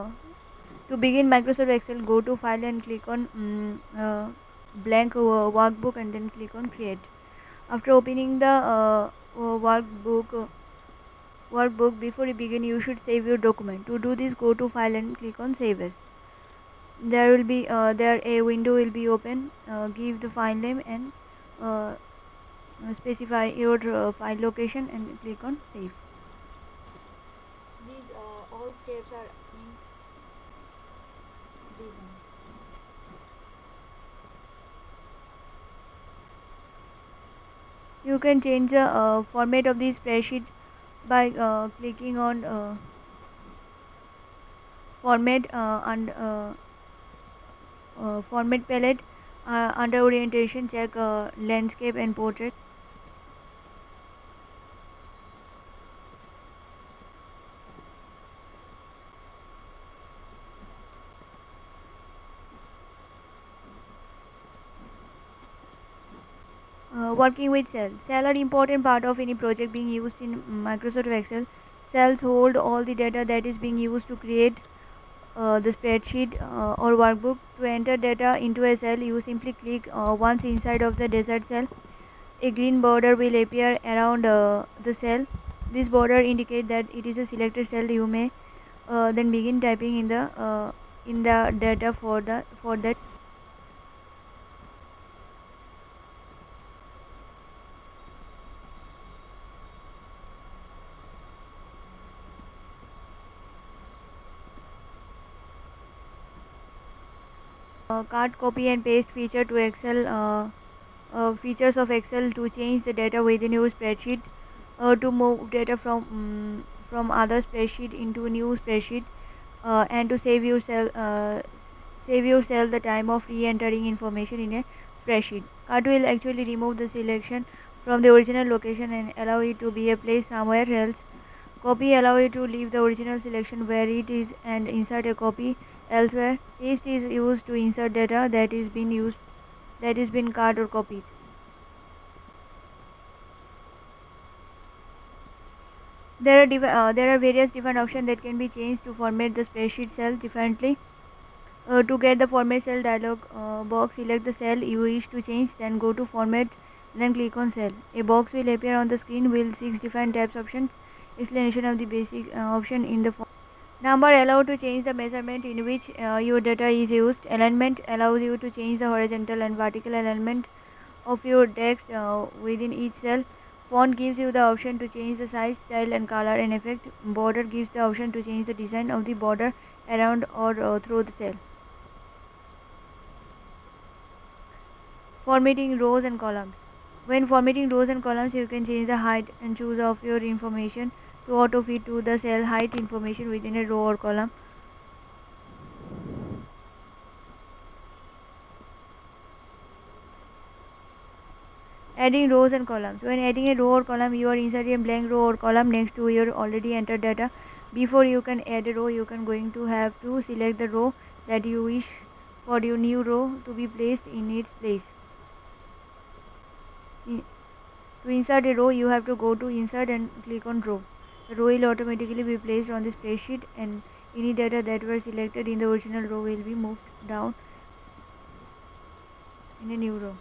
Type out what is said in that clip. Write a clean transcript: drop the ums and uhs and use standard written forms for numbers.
To begin Microsoft Excel, go to File and click on blank workbook and then click on Create. After opening the workbook, before you begin, you should save your document. To do this, go to File and click on Save As. There will be there a window will be open. Give the file name and specify your file location and click on Save. These all steps are in this one. You can change the format of the spreadsheet by clicking on format and format palette. Under orientation, check landscape and portrait. Working with cells. Cells are an important part of any project being used in Microsoft Excel. Cells hold all the data that is being used to create the spreadsheet or workbook. To enter data into a cell, you simply click once inside of the desired cell. A green border will appear around the cell. This border indicates that it is a selected cell. You may then begin typing in the data for that. Cut, copy, and paste feature to Excel. Features of Excel to change the data within your spreadsheet, to move data from other spreadsheet into a new spreadsheet, and to save yourself the time of re-entering information in a spreadsheet. Cut will actually remove the selection from the original location and allow it to be placed somewhere else. Copy allow you to leave the original selection where it is and insert a copy elsewhere. Paste is used to insert data that is been cut or copied. There are various different options that can be changed to format the spreadsheet cell differently. To get the format cell dialog box, select the cell you wish to change, then go to format, then click on cell. A box will appear on the screen with 6 different tabs options. Explanation of the basic option in the number allow to change the measurement in which your data is used. Alignment allows you to change the horizontal and vertical alignment of your text within each cell. Font gives you the option to change the size, style, and color and effect. Border gives the option to change the design of the border around or through the cell. Formatting rows and columns. When formatting rows and columns, you can change the height and choose of your information to auto fit to the cell height information within a row or column. Adding rows and columns. When adding a row or column, you are inserting a blank row or column next to your already entered data. Before you can add a row, you can going to have to select the row that you wish for your new row to be placed in its place. To insert a row, you have to go to insert and click on row. The row will automatically be placed on the spreadsheet and any data that were selected in the original row will be moved down in a new row.